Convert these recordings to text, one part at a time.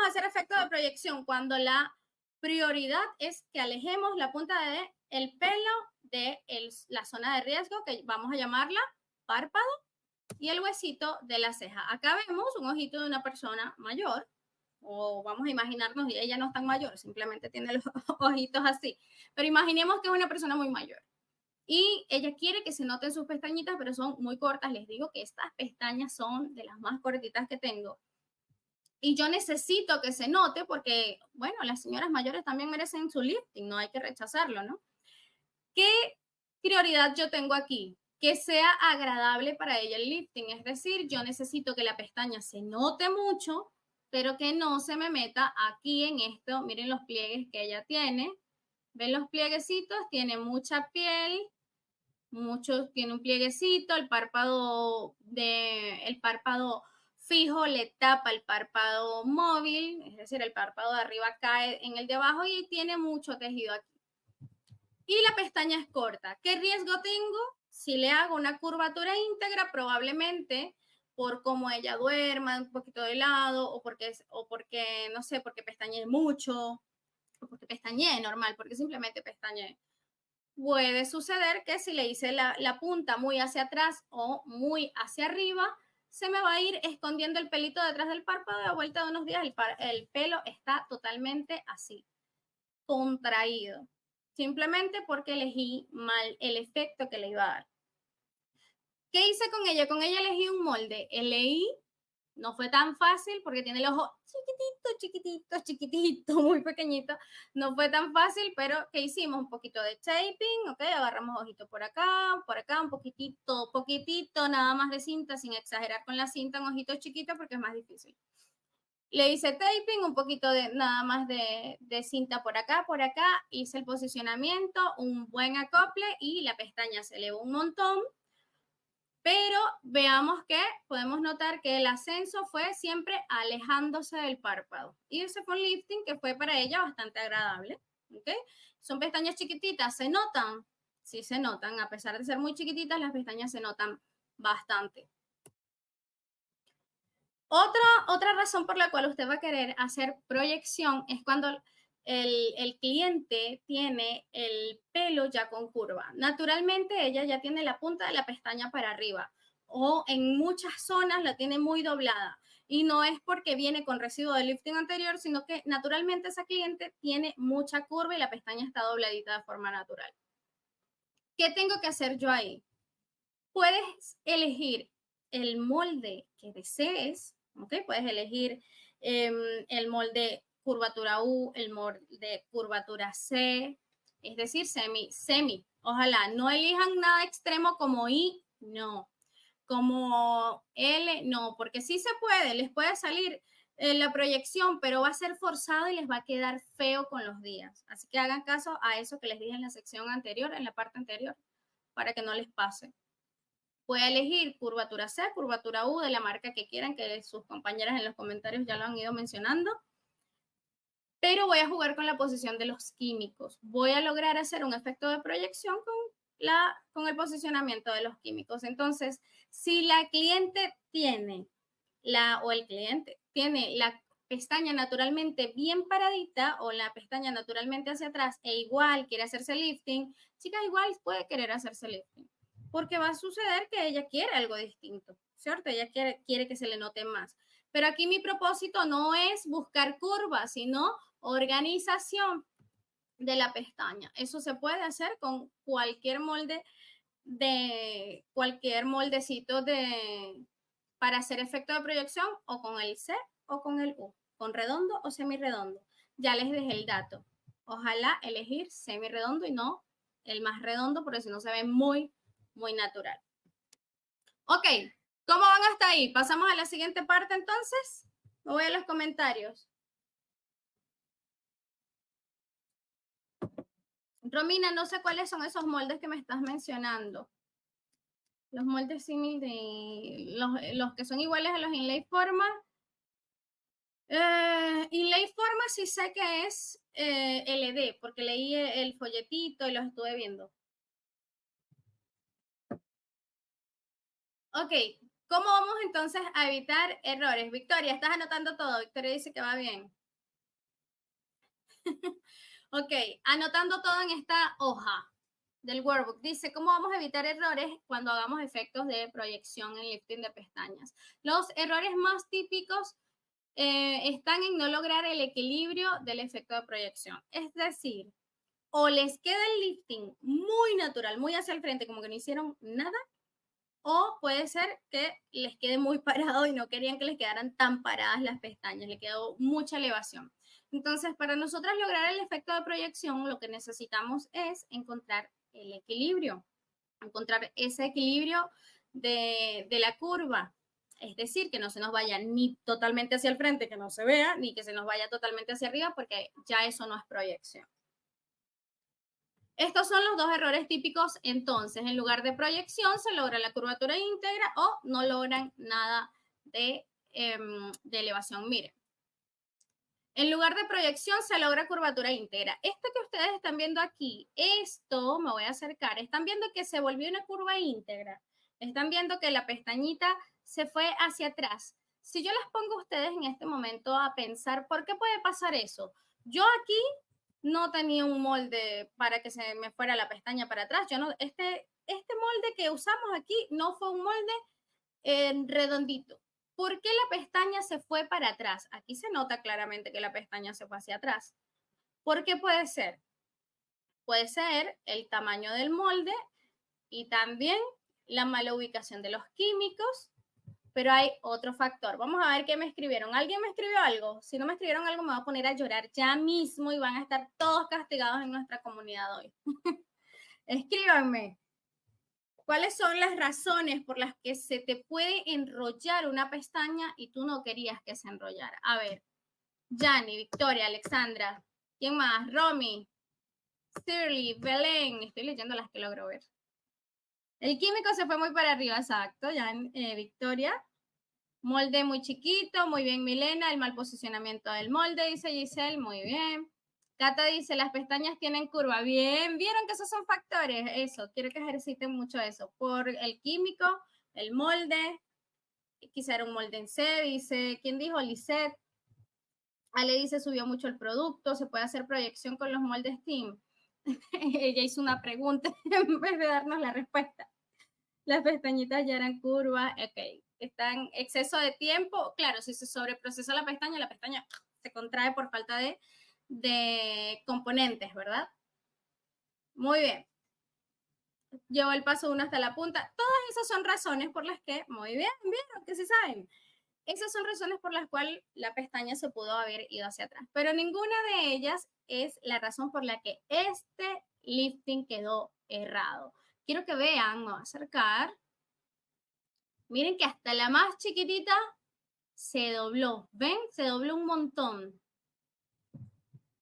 hacer efecto de proyección cuando la prioridad es que alejemos la punta del pelo de la zona de riesgo, que vamos a llamarla párpado, y el huesito de la ceja. Acá vemos un ojito de una persona mayor, o vamos a imaginarnos, y ella no es tan mayor, simplemente tiene los ojitos así, pero imaginemos que es una persona muy mayor. Y ella quiere que se noten sus pestañitas, pero son muy cortas. Les digo que estas pestañas son de las más cortitas que tengo. Y yo necesito que se note porque, bueno, las señoras mayores también merecen su lifting, no hay que rechazarlo, ¿no? ¿Qué prioridad yo tengo aquí? Que sea agradable para ella el lifting, es decir, yo necesito que la pestaña se note mucho, pero que no se me meta aquí en esto. Miren los pliegues que ella tiene. ¿Ven los plieguecitos? Tiene mucha piel, tiene un plieguecito, el párpado fijo le tapa el párpado móvil, es decir, el párpado de arriba cae en el de abajo y tiene mucho tejido aquí. Y la pestaña es corta. ¿Qué riesgo tengo? Si le hago una curvatura íntegra, probablemente por cómo ella duerma un poquito de lado o porque no sé, porque pestañee mucho o porque pestañee normal, porque simplemente pestañee. Puede suceder que si le hice la punta muy hacia atrás o muy hacia arriba, se me va a ir escondiendo el pelito detrás del párpado. A vuelta de unos días el pelo está totalmente así, contraído, simplemente porque elegí mal el efecto que le iba a dar. ¿Qué hice con ella? Con ella elegí un molde. Elegí, no fue tan fácil porque tiene el ojo chiquitito, muy pequeñito. No fue tan fácil, pero ¿qué hicimos? Un poquito de taping, ¿ok? Agarramos ojito por acá, un poquitito, nada más de cinta, sin exagerar con la cinta, un ojito chiquito porque es más difícil. Le hice taping, un poquito de nada más de cinta por acá, hice el posicionamiento, un buen acople y la pestaña se elevó un montón. Pero veamos que podemos notar que el ascenso fue siempre alejándose del párpado. Y ese fue un lifting que fue para ella bastante agradable. ¿Okay? Son pestañas chiquititas, ¿se notan? Sí, se notan. A pesar de ser muy chiquititas, las pestañas se notan bastante. Otra razón por la cual usted va a querer hacer proyección es cuando el cliente tiene el pelo ya con curva. Naturalmente, ella ya tiene la punta de la pestaña para arriba o en muchas zonas la tiene muy doblada. Y no es porque viene con residuo de lifting anterior, sino que naturalmente esa cliente tiene mucha curva y la pestaña está dobladita de forma natural. ¿Qué tengo que hacer yo ahí? Puedes elegir el molde que desees, ¿ok? Puedes elegir el molde curvatura U, el molde curvatura C, es decir, semi. Ojalá no elijan nada extremo como I, no. Como L, no, porque sí se puede, les puede salir la proyección, pero va a ser forzado y les va a quedar feo con los días. Así que hagan caso a eso que les dije en la sección anterior, en la parte anterior, para que no les pase. Puede elegir curvatura C, curvatura U de la marca que quieran, que sus compañeras en los comentarios ya lo han ido mencionando. Pero voy a jugar con la posición de los químicos. Voy a lograr hacer un efecto de proyección con el posicionamiento de los químicos. Entonces, si la cliente tiene el cliente tiene la pestaña naturalmente bien paradita o la pestaña naturalmente hacia atrás e igual quiere hacerse lifting, chica, igual puede querer hacerse lifting. Porque va a suceder que ella quiere algo distinto, ¿cierto? Ella quiere que se le note más. Pero aquí mi propósito no es buscar curvas, sino organización de la pestaña. Eso se puede hacer con cualquier molde cualquier moldecito para hacer efecto de proyección o con el C o con el U, con redondo o semiredondo. Ya les dejé el dato. Ojalá elegir semiredondo y no el más redondo porque si no se ve muy natural. Ok, ¿cómo van hasta ahí? Pasamos a la siguiente parte entonces. Me voy a los comentarios. Romina, no sé cuáles son esos moldes que me estás mencionando. Los moldes símil de los que son iguales a los Inlay Forma. Inlay Forma sí sé que es LD, porque leí el folletito y los estuve viendo. Ok, ¿cómo vamos entonces a evitar errores? Victoria, ¿estás anotando todo? Victoria dice que va bien. Ok, anotando todo en esta hoja del workbook. Dice, ¿cómo vamos a evitar errores cuando hagamos efectos de proyección en lifting de pestañas? Los errores más típicos están en no lograr el equilibrio del efecto de proyección. Es decir, o les queda el lifting muy natural, muy hacia el frente, como que no hicieron nada, o puede ser que les quede muy parado y no querían que les quedaran tan paradas las pestañas, le quedó mucha elevación. Entonces, para nosotras lograr el efecto de proyección, lo que necesitamos es encontrar el equilibrio, encontrar ese equilibrio de la curva. Es decir, que no se nos vaya ni totalmente hacia el frente, que no se vea, ni que se nos vaya totalmente hacia arriba, porque ya eso no es proyección. Estos son los dos errores típicos. Entonces, en lugar de proyección, se logra la curvatura íntegra o no logran nada de elevación. Miren, en lugar de proyección, se logra curvatura íntegra. Esto que ustedes están viendo aquí, esto, me voy a acercar, están viendo que se volvió una curva íntegra. Están viendo que la pestañita se fue hacia atrás. Si yo les pongo a ustedes en este momento a pensar, ¿por qué puede pasar eso? Yo aquí no tenía un molde para que se me fuera la pestaña para atrás. Yo no, este molde que usamos aquí no fue un molde redondito. ¿Por qué la pestaña se fue para atrás? Aquí se nota claramente que la pestaña se fue hacia atrás. ¿Por qué puede ser? Puede ser el tamaño del molde y también la mala ubicación de los químicos, pero hay otro factor. Vamos a ver qué me escribieron. ¿Alguien me escribió algo? Si no me escribieron algo, me voy a poner a llorar ya mismo y van a estar todos castigados en nuestra comunidad hoy. Escríbanme. ¿Cuáles son las razones por las que se te puede enrollar una pestaña y tú no querías que se enrollara? A ver, Yanni, Victoria, Alexandra, ¿quién más? Romy, Shirley, Belén, estoy leyendo las que logro ver. El químico se fue muy para arriba, exacto, ya Victoria. Molde muy chiquito, muy bien Milena, el mal posicionamiento del molde, dice Giselle, muy bien. Cata dice, las pestañas tienen curva. Bien, vieron que esos son factores. Eso, quiero que ejerciten mucho eso. Por el químico, el molde, quizá era un molde en C, dice, ¿quién dijo? Lisette. Ale dice, subió mucho el producto, se puede hacer proyección con los moldes Team. Ella hizo una pregunta en vez de darnos la respuesta. Las pestañitas ya eran curvas, ok. Están exceso de tiempo, claro, si se sobreprocesa la pestaña se contrae por falta de componentes, ¿verdad? Muy bien. Llevo el paso 1 hasta la punta. Todas esas son razones por las que, muy bien, vieron que sí saben. Esas son razones por las cuales la pestaña se pudo haber ido hacia atrás, pero ninguna de ellas es la razón por la que este lifting quedó errado. Quiero que vean, me voy a acercar. Miren que hasta la más chiquitita se dobló. ¿Ven? Se dobló un montón.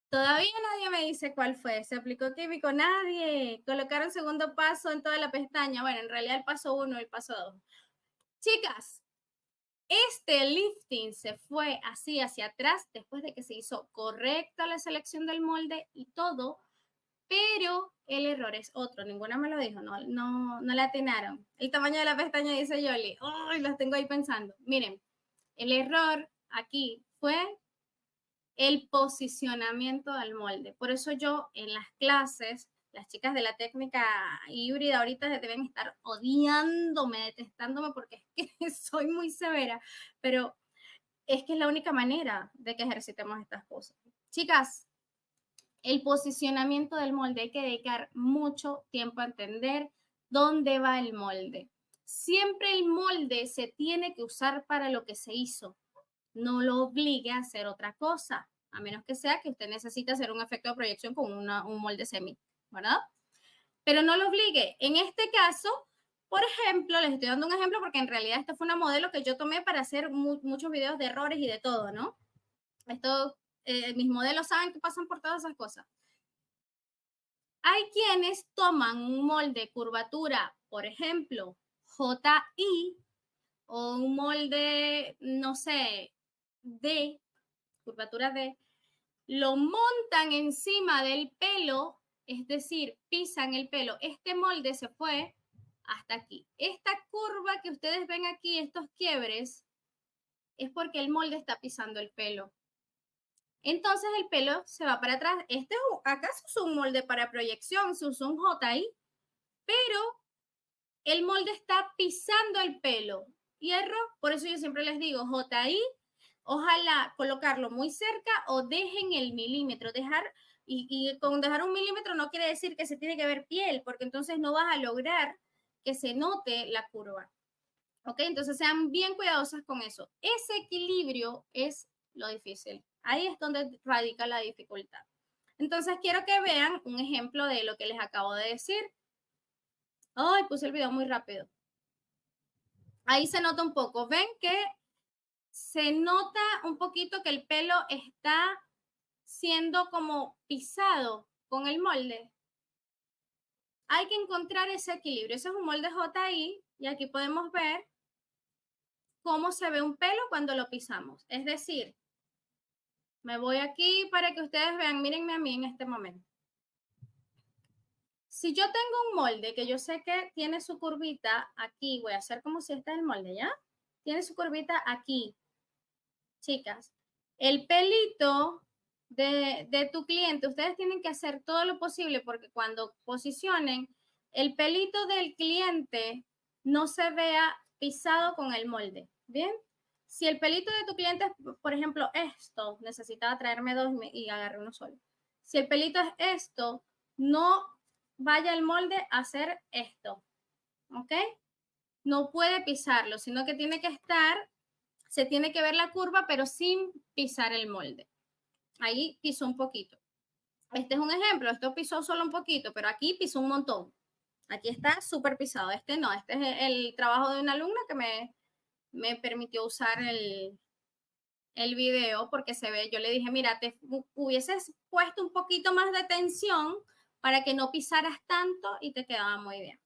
Todavía nadie me dice cuál fue. ¿Se aplicó químico? Nadie. Colocaron segundo paso en toda la pestaña. Bueno, en realidad el paso 1 y el paso 2. Chicas, este lifting se fue así hacia atrás después de que se hizo correcta la selección del molde y todo, pero el error es otro. Ninguna me lo dijo, no la atinaron. El tamaño de la pestaña, dice Yoli. ¡Ay, los tengo ahí pensando! Miren, el error aquí fue el posicionamiento del molde. Por eso yo en las clases, las chicas de la técnica híbrida ahorita deben estar odiándome, detestándome porque es que soy muy severa, pero es que es la única manera de que ejercitemos estas cosas. Chicas, el posicionamiento del molde hay que dedicar mucho tiempo a entender dónde va el molde. Siempre el molde se tiene que usar para lo que se hizo. No lo obligue a hacer otra cosa, a menos que sea que usted necesite hacer un efecto de proyección con un molde semi, ¿verdad? Pero no lo obligue. En este caso, por ejemplo, les estoy dando un ejemplo porque en realidad esta fue una modelo que yo tomé para hacer muchos videos de errores y de todo, ¿no? Mis modelos saben que pasan por todas esas cosas. Hay quienes toman un molde curvatura, por ejemplo, JI, o un molde, no sé, D, curvatura D, lo montan encima del pelo, es decir, pisan el pelo. Este molde se fue hasta aquí. Esta curva que ustedes ven aquí, estos quiebres, es porque el molde está pisando el pelo. entonces el pelo se va para atrás. Acá se usa un molde para proyección, se usa un JI, pero el molde está pisando el pelo. Hierro, por eso yo siempre les digo JI, ojalá colocarlo muy cerca o dejen el milímetro, y con dejar un milímetro no quiere decir que se tiene que ver piel, porque entonces no vas a lograr que se note la curva. ¿Ok? Entonces sean bien cuidadosas con eso. Ese equilibrio es lo difícil. Ahí es donde radica la dificultad. Entonces quiero que vean un ejemplo de lo que les acabo de decir. Ay, puse el video muy rápido. Ahí se nota un poco. Ven que se nota un poquito que el pelo está siendo como pisado con el molde. Hay que encontrar ese equilibrio. Ese es un molde JI y aquí podemos ver cómo se ve un pelo cuando lo pisamos. Es decir, me voy aquí para que ustedes vean, mírenme a mí en este momento. Si yo tengo un molde que yo sé que tiene su curvita aquí, voy a hacer como si este es el molde, ¿ya? Tiene su curvita aquí, chicas. El pelito de tu cliente, ustedes tienen que hacer todo lo posible porque cuando posicionen, el pelito del cliente no se vea pisado con el molde, ¿bien? Si el pelito de tu cliente, por ejemplo, esto, necesitaba traerme dos y agarré uno solo. Si el pelito es esto, no vaya el molde a hacer esto, ¿ok? No puede pisarlo, sino que tiene que estar, se tiene que ver la curva, pero sin pisar el molde. Ahí pisó un poquito. Este es un ejemplo, esto pisó solo un poquito, pero aquí pisó un montón. Aquí está súper pisado. Este no, este es el trabajo de una alumna que me permitió usar el video porque se ve, yo le dije, mira, te hubieses puesto un poquito más de tensión para que no pisaras tanto y te quedaba muy bien.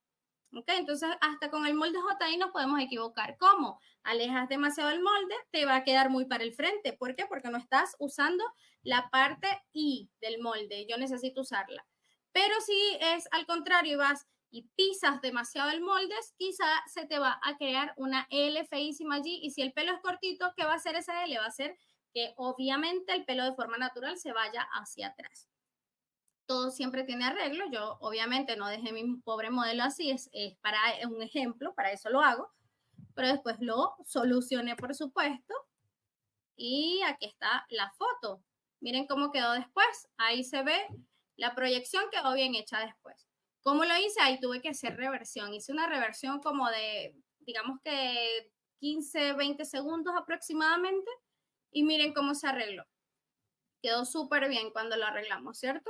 ¿Ok? Entonces, hasta con el molde JI nos podemos equivocar. ¿Cómo? Alejas demasiado el molde, te va a quedar muy para el frente. ¿Por qué? Porque no estás usando la parte I del molde. Yo necesito usarla. Pero si es al contrario y vas y pisas demasiado el molde, quizá se te va a crear una L feísima allí. Y si el pelo es cortito, ¿qué va a hacer esa L? Va a hacer que obviamente el pelo de forma natural se vaya hacia atrás. Todo siempre tiene arreglo. Yo obviamente no dejé mi pobre modelo así, es para un ejemplo, para eso lo hago, pero después lo solucioné, por supuesto, y aquí está la foto. Miren cómo quedó después. Ahí se ve la proyección, quedó bien hecha después. ¿Cómo lo hice? Ahí tuve que hacer reversión. Hice una reversión como de, digamos que 15, 20 segundos aproximadamente, y miren cómo se arregló. Quedó súper bien cuando lo arreglamos, ¿cierto?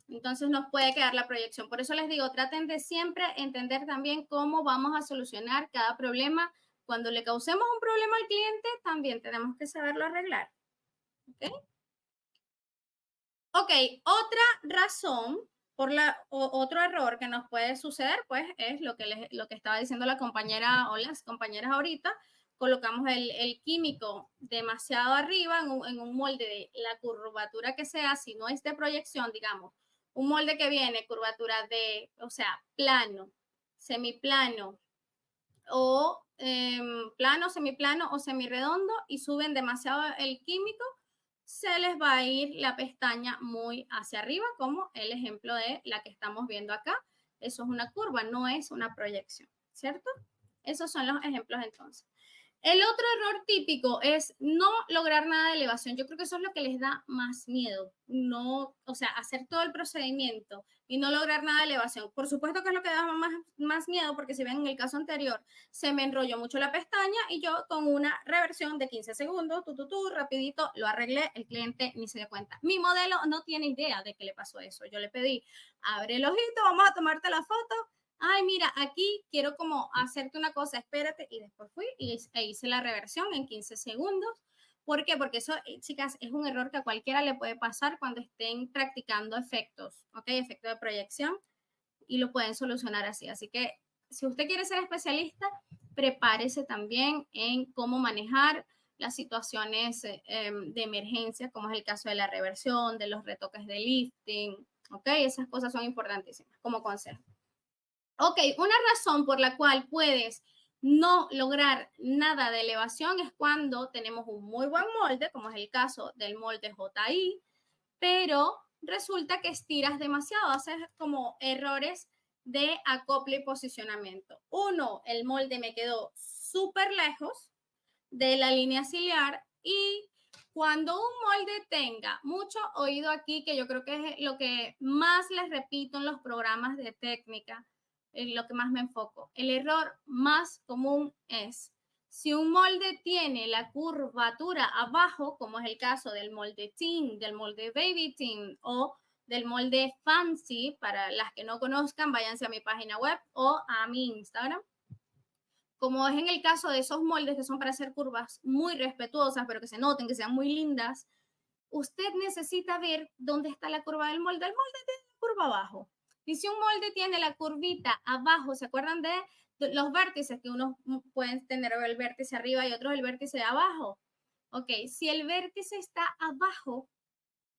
Entonces nos puede quedar la proyección. Por eso les digo, traten de siempre entender también cómo vamos a solucionar cada problema. Cuando le causemos un problema al cliente, también tenemos que saberlo arreglar. ¿Ok? Ok, otra razón otro error que nos puede suceder, pues, es lo que estaba diciendo la compañera o las compañeras ahorita. Colocamos el químico demasiado arriba en un molde de la curvatura que sea, si no es de proyección, digamos, un molde que viene curvatura o sea, plano, semiplano o plano, semiplano o semirredondo y suben demasiado el químico, se les va a ir la pestaña muy hacia arriba, como el ejemplo de la que estamos viendo acá. Eso es una curva, no es una proyección, ¿cierto? Esos son los ejemplos entonces. El otro error típico es no lograr nada de elevación. Yo creo que eso es lo que les da más miedo. No, o sea, hacer todo el procedimiento y no lograr nada de elevación. Por supuesto que es lo que da más miedo, porque si ven en el caso anterior, se me enrolló mucho la pestaña y yo con una reversión de 15 segundos, rapidito, lo arreglé, el cliente ni se dio cuenta. Mi modelo no tiene idea de que le pasó eso. Yo le pedí, abre el ojito, vamos a tomarte la foto. Ay, mira, aquí quiero como hacerte una cosa, espérate, y después fui e hice la reversión en 15 segundos. ¿Por qué? Porque eso, chicas, es un error que a cualquiera le puede pasar cuando estén practicando efectos, ¿ok? Efecto de proyección, y lo pueden solucionar así. Así que si usted quiere ser especialista, prepárese también en cómo manejar las situaciones de emergencia, como es el caso de la reversión, de los retoques de lifting, ¿ok? Esas cosas son importantísimas como consejo. Ok, una razón por la cual puedes no lograr nada de elevación es cuando tenemos un muy buen molde, como es el caso del molde JI, pero resulta que estiras demasiado, haces como errores de acople y posicionamiento. Uno, el molde me quedó súper lejos de la línea ciliar y cuando un molde tenga mucho oído aquí, que yo creo que es lo que más les repito en los programas de técnica, lo que más me enfoco, el error más común es si un molde tiene la curvatura abajo, como es el caso del molde Teen, del molde Baby Teen o del molde Fancy, para las que no conozcan, váyanse a mi página web o a mi Instagram. Como es en el caso de esos moldes que son para hacer curvas muy respetuosas, pero que se noten, que sean muy lindas, usted necesita ver dónde está la curva del molde. El molde tiene la curva abajo. Y si un molde tiene la curvita abajo, ¿se acuerdan de los vértices? Que unos pueden tener el vértice arriba y otros el vértice de abajo. Ok, si el vértice está abajo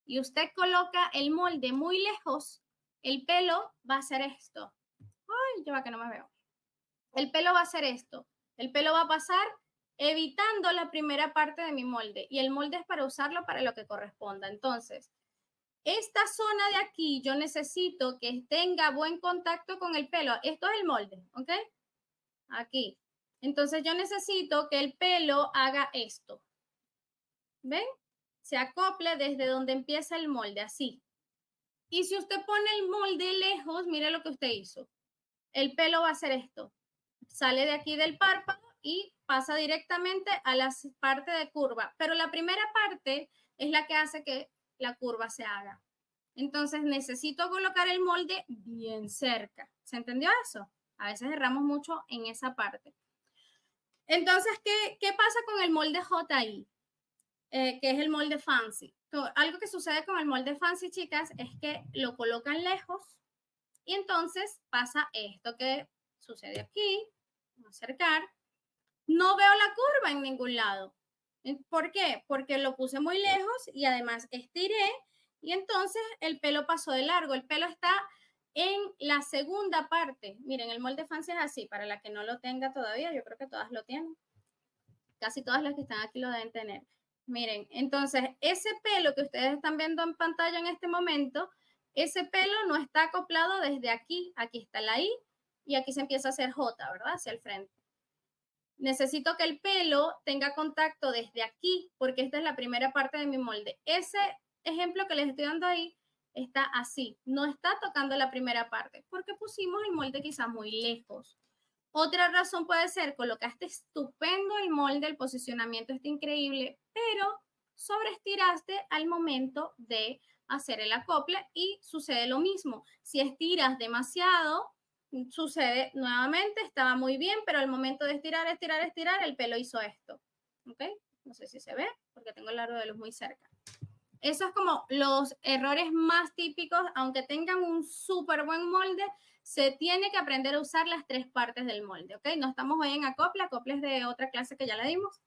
y usted coloca el molde muy lejos, el pelo va a hacer esto. Ay, yo va que no me veo. El pelo va a hacer esto. El pelo va a pasar evitando la primera parte de mi molde y el molde es para usarlo para lo que corresponda. Entonces, esta zona de aquí yo necesito que tenga buen contacto con el pelo. Esto es el molde, ¿ok? Aquí. Entonces yo necesito que el pelo haga esto. ¿Ven? Se acople desde donde empieza el molde, así. Y si usted pone el molde lejos, mire lo que usted hizo. El pelo va a hacer esto. Sale de aquí del párpado y pasa directamente a la parte de curva. Pero la primera parte es la que hace que la curva se haga. Entonces necesito colocar el molde bien cerca. ¿Se entendió eso? A veces erramos mucho en esa parte. Entonces, ¿qué pasa con el molde JI? Que es el molde fancy. Algo que sucede con el molde fancy, chicas, es que lo colocan lejos y entonces pasa esto que sucede aquí. Voy a acercar. No veo la curva en ningún lado. ¿Por qué? Porque lo puse muy lejos y además estiré y entonces el pelo pasó de largo. El pelo está en la segunda parte. Miren, el molde fancy es así. Para la que no lo tenga todavía, yo creo que todas lo tienen. Casi todas las que están aquí lo deben tener. Miren, entonces ese pelo que ustedes están viendo en pantalla en este momento, ese pelo no está acoplado desde aquí. Aquí está la I y aquí se empieza a hacer J, ¿verdad? Hacia el frente. Necesito que el pelo tenga contacto desde aquí, porque esta es la primera parte de mi molde. Ese ejemplo que les estoy dando ahí está así, no está tocando la primera parte, porque pusimos el molde quizás muy lejos. Otra razón puede ser, colocaste estupendo el molde, el posicionamiento está increíble, pero sobreestiraste al momento de hacer el acople y sucede lo mismo. Si estiras demasiado, sucede nuevamente, estaba muy bien, pero al momento de estirar, el pelo hizo esto. ¿Ok? No sé si se ve, porque tengo el aro de luz muy cerca. Eso es como los errores más típicos, aunque tengan un súper buen molde, se tiene que aprender a usar las tres partes del molde, ¿ok? No estamos hoy en acople es de otra clase que ya la dimos,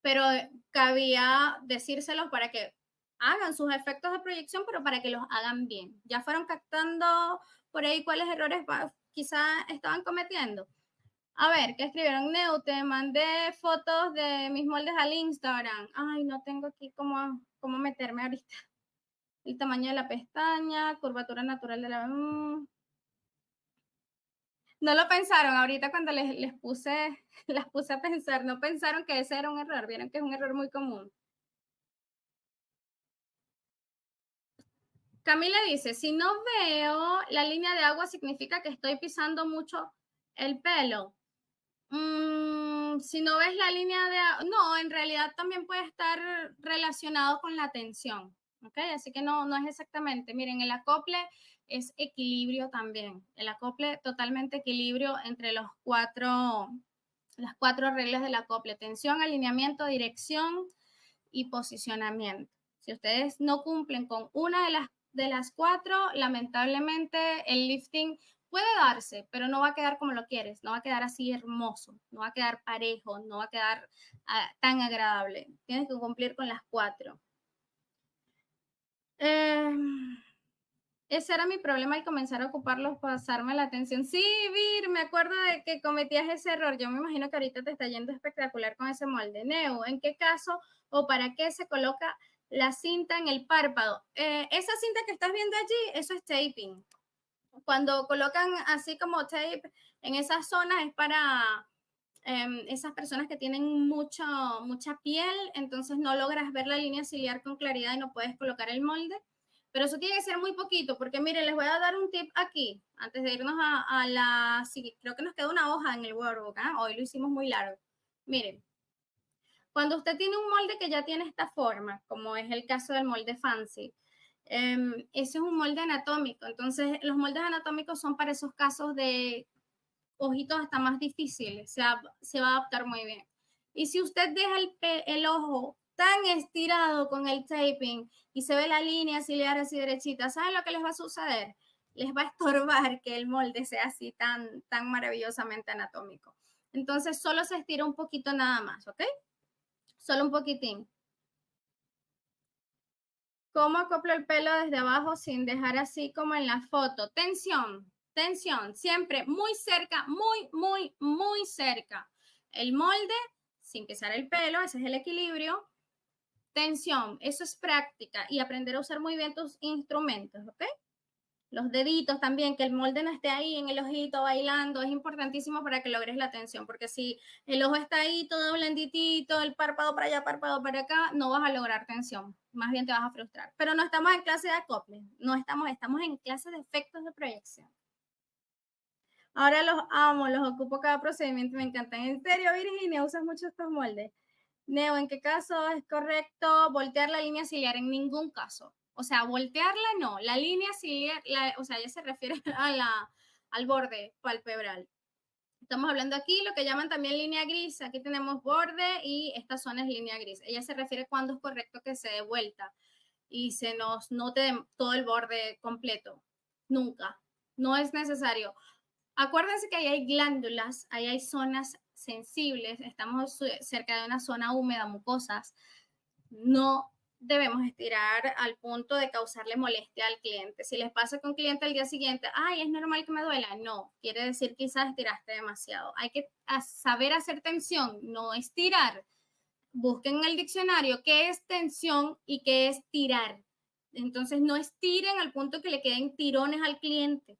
pero cabía decírselos para que hagan sus efectos de proyección, pero para que los hagan bien. Ya fueron captando por ahí cuáles errores quizá estaban cometiendo. A ver, ¿qué escribieron? Neu, te mandé fotos de mis moldes al Instagram. Ay, no tengo aquí cómo meterme ahorita. El tamaño de la pestaña, curvatura natural de la... No lo pensaron ahorita cuando les puse, las puse a pensar, no pensaron que ese era un error, vieron que es un error muy común. Camila dice, si no veo la línea de agua significa que estoy pisando mucho el pelo. Si no ves la línea de agua, no, en realidad también puede estar relacionado con la tensión, ¿ok? Así que no es exactamente. Miren, el acople es equilibrio también. El acople totalmente equilibrio entre las cuatro reglas del acople. Tensión, alineamiento, dirección y posicionamiento. Si ustedes no cumplen con una de las cuatro, lamentablemente el lifting puede darse, pero no va a quedar como lo quieres, no va a quedar así hermoso, no va a quedar parejo, no va a quedar tan agradable. Tienes que cumplir con las cuatro. Ese era mi problema al comenzar a ocuparlos, pasarme la atención. Sí, Vir, me acuerdo de que cometías ese error. Yo me imagino que ahorita te está yendo espectacular con ese molde. Neo, ¿en qué caso o para qué se coloca la cinta en el párpado? Esa cinta que estás viendo allí, eso es taping. Cuando colocan así como tape en esas zonas es para esas personas que tienen mucha piel, entonces no logras ver la línea ciliar con claridad y no puedes colocar el molde. Pero eso tiene que ser muy poquito, porque miren, les voy a dar un tip aquí, antes de irnos a la... Sí, creo que nos queda una hoja en el workbook, ¿eh? Hoy lo hicimos muy largo. Miren, cuando usted tiene un molde que ya tiene esta forma, como es el caso del molde fancy, ese es un molde anatómico. Entonces, los moldes anatómicos son para esos casos de ojitos hasta más difíciles, se va a adaptar muy bien. Y si usted deja el ojo tan estirado con el taping y se ve la línea ciliar así derechita, ¿saben lo que les va a suceder? Les va a estorbar que el molde sea así tan maravillosamente anatómico. Entonces, solo se estira un poquito nada más, ¿ok? Solo un poquitín. ¿Cómo acoplo el pelo desde abajo sin dejar así como en la foto? Tensión, tensión, siempre muy cerca, muy cerca. El molde, sin pisar el pelo, ese es el equilibrio. Tensión, eso es práctica y aprender a usar muy bien tus instrumentos, ¿ok? Los deditos también, que el molde no esté ahí en el ojito bailando, es importantísimo para que logres la tensión, porque si el ojo está ahí todo blanditito, el párpado para allá, párpado para acá, no vas a lograr tensión, más bien te vas a frustrar. Pero no estamos en clase de acople, no estamos en clase de efectos de proyección. Ahora los amo, los ocupo cada procedimiento, me encantan. En serio, Virginia, usas mucho estos moldes. Neo, ¿en qué caso es correcto voltear la línea ciliar? En ningún caso. O sea, voltearla no. La línea ciliar, o sea, ella se refiere al borde palpebral. Estamos hablando aquí lo que llaman también línea gris. Aquí tenemos borde y esta zona es línea gris. Ella se refiere cuando es correcto que se dé vuelta y se nos note todo el borde completo. Nunca. No es necesario. Acuérdense que ahí hay glándulas, ahí hay zonas sensibles, estamos cerca de una zona húmeda, mucosas. No debemos estirar al punto de causarle molestia al cliente. Si les pasa con un cliente al día siguiente, ay, es normal que me duela. No, quiere decir quizás estiraste demasiado. Hay que saber hacer tensión, no estirar. Busquen en el diccionario qué es tensión y qué es tirar. Entonces, no estiren al punto que le queden tirones al cliente.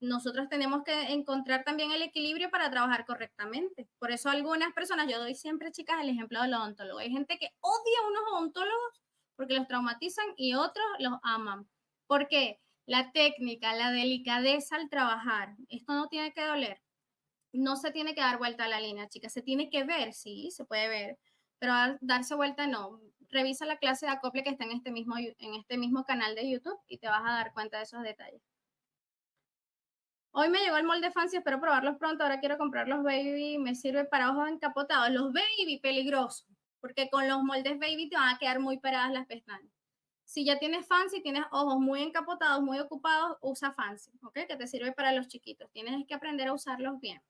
Nosotros tenemos que encontrar también el equilibrio para trabajar correctamente. Por eso algunas personas, yo doy siempre, chicas, el ejemplo del odontólogo. Hay gente que odia a unos odontólogos porque los traumatizan y otros los aman. ¿Por qué? La técnica, la delicadeza al trabajar. Esto no tiene que doler. No se tiene que dar vuelta a la línea, chicas. Se tiene que ver, sí, se puede ver, pero darse vuelta no. Revisa la clase de acople que está en este mismo canal de YouTube y te vas a dar cuenta de esos detalles. Hoy me llegó el molde fancy, espero probarlos pronto. Ahora quiero comprar los baby, me sirve para ojos encapotados. Los baby, peligrosos, porque con los moldes baby te van a quedar muy paradas las pestañas. Si ya tienes fancy, tienes ojos muy encapotados, muy ocupados, usa fancy, ¿ok? Que te sirve para los chiquitos. Tienes que aprender a usarlos bien.